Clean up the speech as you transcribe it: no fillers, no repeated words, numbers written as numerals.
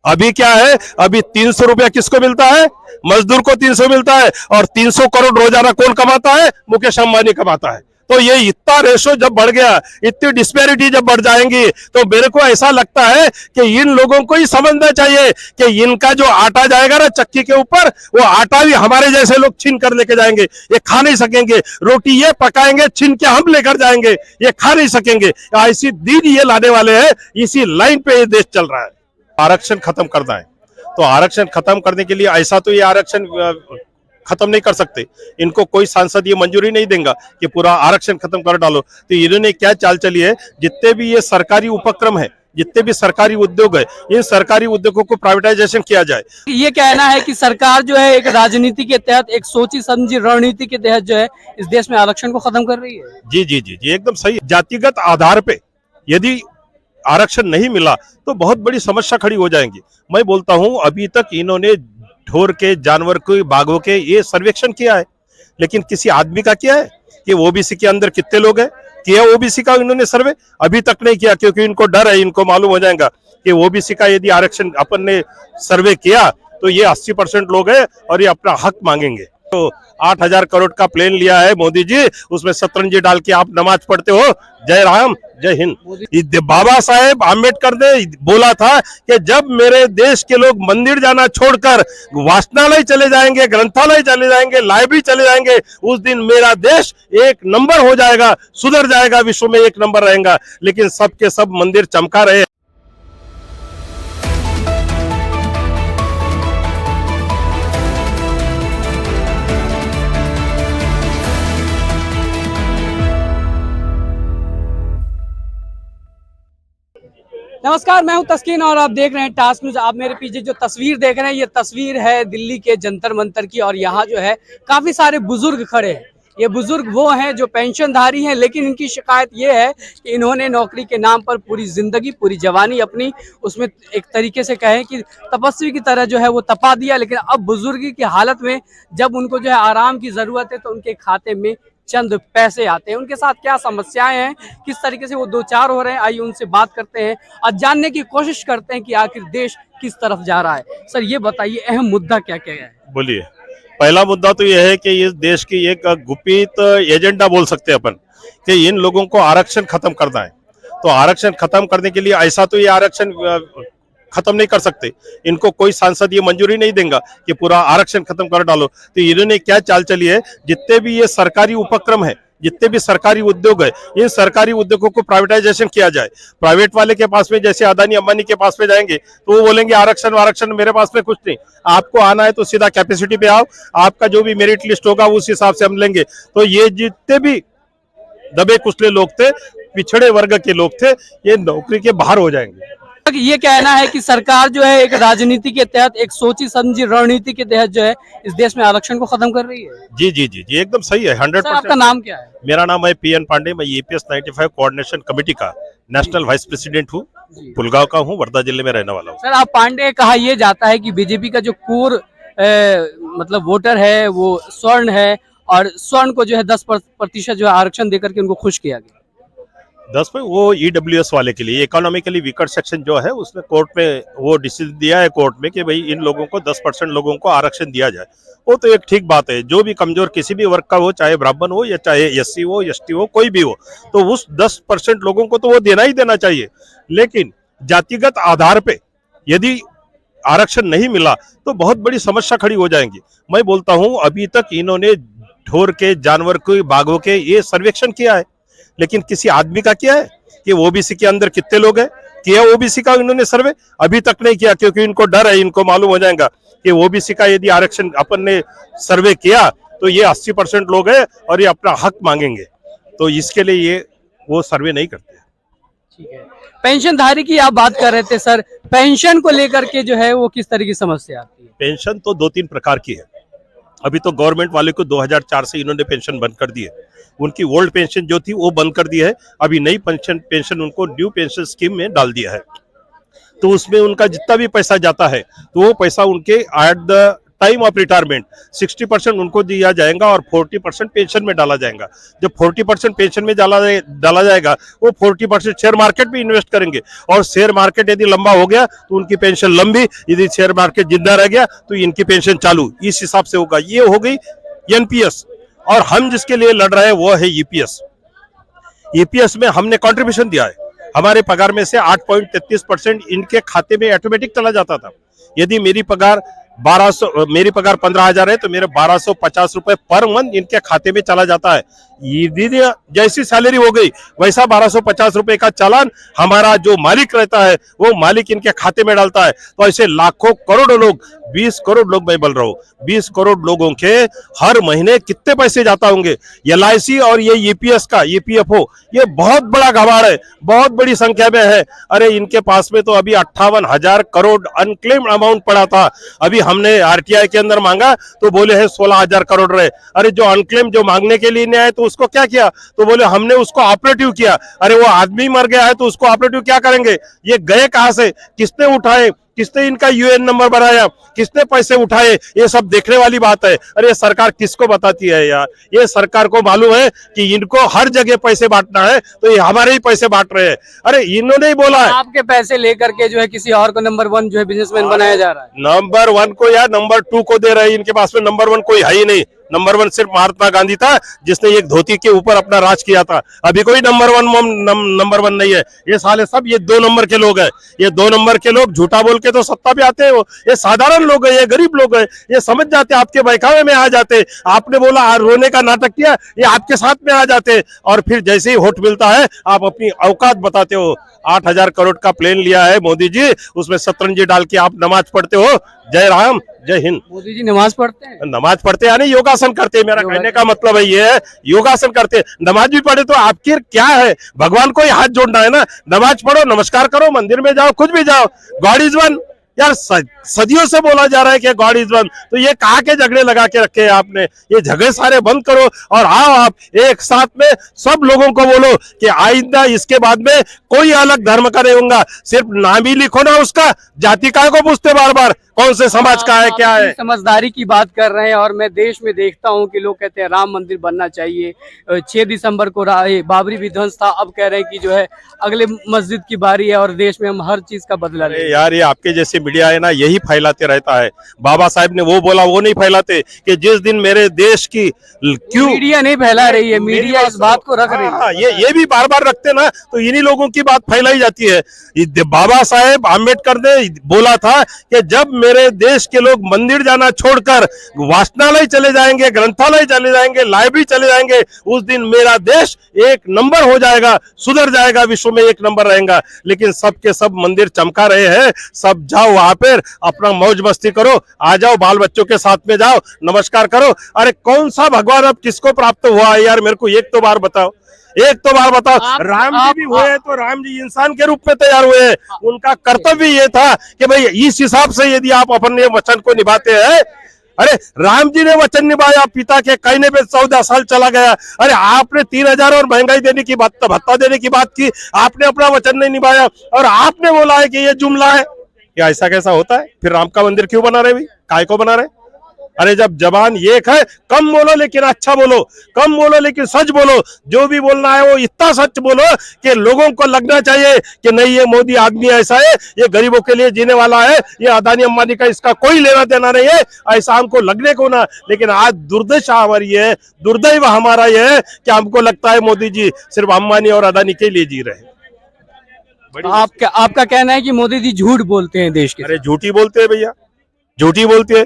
अभी क्या है, अभी 300 रुपया किसको मिलता है? मजदूर को 300 मिलता है, और 300 करोड़ रोजाना कौन कमाता है? मुकेश अंबानी कमाता है। तो ये इतना रेशो जब बढ़ गया, इतनी डिस्पैरिटी जब बढ़ जाएंगी, तो मेरे को ऐसा लगता है कि इन लोगों को ही समझना चाहिए कि इनका जो आटा जाएगा ना चक्की के ऊपर, वो आटा भी हमारे जैसे लोग छीन कर लेके जाएंगे। ये खा नहीं सकेंगे। रोटी ये पकाएंगे, छीन के हम लेकर जाएंगे, ये खा नहीं सकेंगे। ऐसी दिन ये लाने वाले हैं। इसी लाइन पे ये देश चल रहा है। आरक्षण खत्म करना है, तो आरक्षण खत्म करने के लिए ऐसा तो ये आरक्षण खत्म नहीं कर सकते। इनको कोई सांसद ये मंजूरी नहीं देगा कि पूरा आरक्षण खत्म कर डालो। तो इन्होंने क्या चाल चली है, जितने भी ये सरकारी उपक्रम है, जितने भी सरकारी उद्योग है, इन सरकारी उद्योगों को प्राइवेटाइजेशन किया जाए। ये कहना है कि सरकार जो है एक राजनीति के तहत, एक सोची समझी रणनीति के तहत जो है इस देश में आरक्षण को खत्म कर रही है। जी जी जी जी, एकदम सही। जातिगत आधार पे यदि आरक्षण नहीं मिला तो बहुत बड़ी समस्या खड़ी हो जाएंगी। मैं बोलता हूं, अभी तक इन्होंने ढोर के, जानवर के, बाघों के ये सर्वेक्षण किया है, लेकिन किसी आदमी का किया है कि ओबीसी के अंदर कितने लोग हैं? किया ओबीसी का इन्होंने सर्वे? अभी तक नहीं किया, क्योंकि इनको डर है, इनको मालूम हो जाएगा कि ओबीसी का यदि आरक्षण अपन ने सर्वे किया तो ये 80% लोग हैं और ये अपना हक मांगेंगे। तो 8,000 करोड़ का प्लेन लिया है मोदी जी, उसमें शतरंजी डाल के आप नमाज पढ़ते हो। जय राम जय हिंद। बाबा साहेब आम्बेडकर ने बोला था कि जब मेरे देश के लोग मंदिर जाना छोड़कर वाचनालय चले जाएंगे, ग्रंथालय चले जाएंगे, लाइब्रेरी चले जाएंगे, उस दिन मेरा देश एक नंबर हो जाएगा, सुधर जाएगा, विश्व में एक नंबर रहेगा। लेकिन सबके सब मंदिर चमका रहे। नमस्कार, मैं हूं तस्कीन और आप देख रहे हैं टास्क न्यूज। आप मेरे पीछे जो तस्वीर देख रहे हैं, ये तस्वीर है दिल्ली के जंतर मंतर की, और यहाँ जो है काफी सारे बुजुर्ग खड़े हैं। ये बुजुर्ग वो हैं जो पेंशनधारी हैं, लेकिन इनकी शिकायत ये है कि इन्होंने नौकरी के नाम पर पूरी जिंदगी, पूरी जवानी अपनी उसमें एक तरीके से कहें कि तपस्वी की तरह जो है वो तपा दिया। लेकिन अब बुजुर्गी की हालत में जब उनको जो है आराम की जरूरत है तो उनके खाते में चंद पैसे आते हैं। उनके साथ क्या समस्याएं हैं, किस तरीके से वो दो चार हो रहे हैं, आइए उनसे बात करते हैं और जानने की कोशिश करते हैं कि आखिर देश किस तरफ जा रहा है। सर ये बताइए, अहम मुद्दा क्या क्या है? बोलिए। पहला मुद्दा तो यह है कि इस देश की एक गुप्त एजेंडा बोल सकते हैं अपन कि इन लोगों को आरक्षण खत्म करना है। तो आरक्षण खत्म करने के लिए ऐसा तो ये आरक्षण खत्म नहीं कर सकते। इनको कोई सांसद ये मंजूरी नहीं देगा कि पूरा आरक्षण खत्म कर डालो। तो इन्होंने क्या चाल चली है, जितने भी ये सरकारी उपक्रम है, जितने भी सरकारी उद्योग है, इन सरकारी उद्योगों को प्राइवेटाइजेशन किया जाए। प्राइवेट वाले के पास में, जैसे अदानी अंबानी के पास में जाएंगे तो वो बोलेंगे आरक्षण आरक्षण, मेरे पास में कुछ नहीं। आपको आना है तो सीधा कैपेसिटी पे आओ, आपका जो भी मेरिट लिस्ट होगा उस हिसाब से हम लेंगे। तो ये जितने भी दबे कुचले लोग थे, पिछड़े वर्ग के लोग थे, ये नौकरी के बाहर हो जाएंगे। ये कहना है कि सरकार जो है एक राजनीति के तहत, एक सोची समझी रणनीति के तहत जो है इस देश में आरक्षण को खत्म कर रही है। जी जी जी जी, एकदम सही है। 100%। आपका नाम क्या है? मेरा नाम है PN पांडे। मैं EPS 95 कोऑर्डिनेशन कमेटी का नेशनल वाइस प्रेसिडेंट हूँ। पुलगांव का हूँ, वर्धा जिले में रहने वाला हूँ। सर, आप पांडे, कहा यह जाता है कि बीजेपी का जो कोर मतलब वोटर है वो स्वर्ण है, और स्वर्ण को जो है 10% जो है आरक्षण देकर के उनको खुश किया गया। 10 में वो EWS वाले के लिए, इकोनॉमिकली वीकर सेक्शन जो है, उसने कोर्ट में वो डिसीजन दिया है कोर्ट में कि भाई इन लोगों को 10% लोगों को आरक्षण दिया जाए। वो तो एक ठीक बात है। जो भी कमजोर किसी भी वर्ग का हो, चाहे ब्राह्मण हो या चाहे SC हो, ST हो, कोई भी हो, तो उस 10% लोगों को तो वो देना ही देना चाहिए। लेकिन जातिगत आधार पे यदि आरक्षण नहीं मिला तो बहुत बड़ी समस्या खड़ी हो जाएंगी। मैं बोलता हूं, अभी तक इन्होंने ढोर के, जानवर के, बाघों के ये सर्वेक्षण किया है, लेकिन किसी आदमी का किया है कि ओबीसी के अंदर कितने लोग हैं? किया ओबीसी का इन्होंने सर्वे? अभी तक नहीं किया, क्योंकि इनको डर है, इनको मालूम हो जाएगा कि ओबीसी का यदि आरक्षण अपन ने सर्वे किया तो ये 80% लोग हैं और ये अपना हक मांगेंगे। तो इसके लिए ये वो सर्वे नहीं करते। ठीक है, पेंशनधारी की आप बात कर रहे थे सर, पेंशन को लेकर के जो है वो किस तरह की समस्या आती है? पेंशन तो 2-3 प्रकार की है। अभी तो गवर्नमेंट वाले को 2004 से इन्होंने पेंशन बंद कर दी है। उनकी ओल्ड पेंशन जो थी वो बंद कर दी है। अभी नई पेंशन उनको न्यू पेंशन स्कीम में डाल दिया है। तो उसमें उनका जितना भी पैसा जाता है तो वो पैसा उनके at the time of retirement 60% उनको दिया जाएगा और 40% पेंशन में डाला जाएगा। जब 40% पेंशन में डाला जाएगा, वो 40% शेयर मार्केट में इन्वेस्ट करेंगे और शेयर मार्केट यदि लंबा हो गया तो उनकी पेंशन लंबी, यदि शेयर मार्केट जिंदा रह गया तो इनकी पेंशन चालू। इस हिसाब से होगा। ये हो गई एनपीएस। और हम जिसके लिए लड़ रहे हैं वो है ईपीएस। ईपीएस में हमने कंट्रीब्यूशन दिया है। हमारे पगार में से 8.33% इनके खाते में ऑटोमेटिक चला जाता था। यदि मेरी पगार 15,000 है तो मेरे 1250 रुपए पर मंथ इनके खाते में चला जाता है। यदि जैसी सैलरी हो गई वैसा 1250 रुपए का चालान हमारा जो मालिक रहता है वो मालिक इनके खाते में डालता है। तो ऐसे लाखों करोड़ों लोग, 20 करोड़ लोग मैं बोल रहा हूँ, 20 करोड़ लोगों के हर महीने कितने पैसे जाता होंगे। एलआईसी और ये ईपीएस का ईपीएफओ ये बहुत बड़ा घबाड़ है, बहुत बड़ी संख्या में है। अरे इनके पास में तो अभी 58,000 करोड़ अनक्लेम्ड अमाउंट पड़ा था। अभी हमने आरटीआई के अंदर मांगा तो बोले है 16,000 करोड़ रहे। अरे जो अनक्लेम जो मांगने के लिए नहीं आए तो उसको क्या किया, तो बोले हमने उसको ऑपरेटिव किया। अरे वो आदमी मर गया है तो उसको ऑपरेटिव क्या करेंगे। ये गए कहां से, किसने उठाए, किसने इनका यूएन नंबर बनाया, किसने पैसे उठाए, ये सब देखने वाली बात है। अरे ये सरकार किसको बताती है यार। ये सरकार को मालूम है कि इनको हर जगह पैसे बांटना है तो ये हमारे ही पैसे बांट रहे हैं। अरे इन्होंने ही बोला है आपके पैसे लेकर के जो है किसी और को नंबर 1 जो है बिजनेसमैन बनाया जा रहा है। नंबर 1 को या नंबर 2 को दे रहे हैं। इनके पास में नंबर 1 कोई है ही नहीं। नंबर 1 सिर्फ महात्मा गांधी था जिसने एक धोती के ऊपर अपना राज किया था। अभी कोई नंबर 1 नहीं है। ये साले सब ये 2 नंबर के लोग हैं। ये 2 नंबर के लोग झूठा बोल के तो सत्ता पे आते हैं। वो ये साधारण लोग हैं, ये गरीब लोग हैं। ये समझ जाते, आपके बहकावे में आ जाते। आपने बोला रोने का नाटक किया, ये आपके साथ में आ जाते और फिर जैसे ही वोट मिलता है आप अपनी औकात बताते हो। 8,000 करोड़ का प्लेन लिया है मोदी जी, उसमें शतरंजी डाल के आप नमाज पढ़ते हो। जय राम जय हिंद। मोदी जी नमाज पढ़ते हैं? नमाज पढ़ते यानी योगासन करते हैं। मेरा कहने का मतलब है ये है, योगासन करते हैं। नमाज भी पढ़े तो आपकी क्या है, भगवान को ही हाथ जोड़ना है ना। नमाज पढ़ो, नमस्कार करो, मंदिर में जाओ, कुछ भी जाओ। गॉड इज वन यार, सदियों से बोला जा रहा है कि गॉड इज वन। तो ये कहा के झगड़े लगा के रखे हैं आपने। ये झगड़े सारे बंद करो और आओ आप एक साथ में सब लोगों को बोलो कि आइंदा इसके बाद में कोई अलग धर्म का नहीं होगा। सिर्फ नाम ही लिखो ना उसका, जाति का को पूछते बार बार कौन से समाज का है, क्या है। समझदारी की बात कर रहे हैं और मैं देश में देखता हूं कि लोग कहते हैं राम मंदिर बनना चाहिए। 6 दिसंबर को बाबरी विध्वंस था, अब कह रहे हैं कि जो है अगले मस्जिद की बारी है और देश में हम हर चीज का बदला लें। यार ये आपके जैसे मीडिया है ना, यही फैलाते रहता है। बाबा साहब ने वो बोला वो नहीं फैलाते कि जिस दिन मेरे देश की क्यों मीडिया नहीं फैला रही है, मीडिया इस बात को रख रही है। ये भी बार बार रखते ना तो इन्हीं लोगों की बात फैलाई जाती है। बाबा साहेब आम्बेडकर ने बोला था कि जब मेरे देश के लोग मंदिर जाना छोड़कर वाचनालय चले जाएंगे, ग्रंथालय चले जाएंगे, लाइब्रेरी चले जाएंगे, उस दिन मेरा देश एक नंबर हो जाएगा, सुधर जाएगा, विश्व में एक नंबर रहेगा। लेकिन सबके सब मंदिर चमका रहे हैं। सब जाओ वहां पर अपना मौज मस्ती करो, आ जाओ, बाल बच्चों के साथ में जाओ, नमस्कार करो। अरे कौन सा भगवान अब किसको प्राप्त हुआ है यार, मेरे को एक तो बार बताओ, एक तो बार बताओ। राम जी भी हुए तो राम जी इंसान के रूप में तैयार हुए हैं। उनका कर्तव्य ये था कि भाई इस हिसाब से यदि आप अपने वचन को निभाते हैं। अरे राम जी ने वचन निभाया, पिता के कहने पे 14 साल चला गया। अरे आपने 3,000 और महंगाई देने की बात, भत्ता देने की बात की, आपने अपना वचन नहीं निभाया और आपने बोला है कि ये जुमला है। क्या ऐसा कैसा होता है? फिर राम का मंदिर क्यों बना रहे भाई, काय को बना रहे? अरे जब जबान एक है, कम बोलो लेकिन अच्छा बोलो, कम बोलो लेकिन सच बोलो। जो भी बोलना है वो इतना सच बोलो कि लोगों को लगना चाहिए कि नहीं ये मोदी आदमी ऐसा है, ये गरीबों के लिए जीने वाला है, ये अदानी अंबानी का इसका कोई लेना देना नहीं है, ऐसा हमको लगने को ना। लेकिन आज दुर्दशा हमारी है, दुर्दैव हमारा ये है कि हमको लगता है मोदी जी सिर्फ अंबानी और अदानी के लिए जी रहे हैं। आपका कहना है कि मोदी जी झूठ बोलते हैं देश के? अरे झूठी बोलते हैं भैया, झूठी बोलते हैं।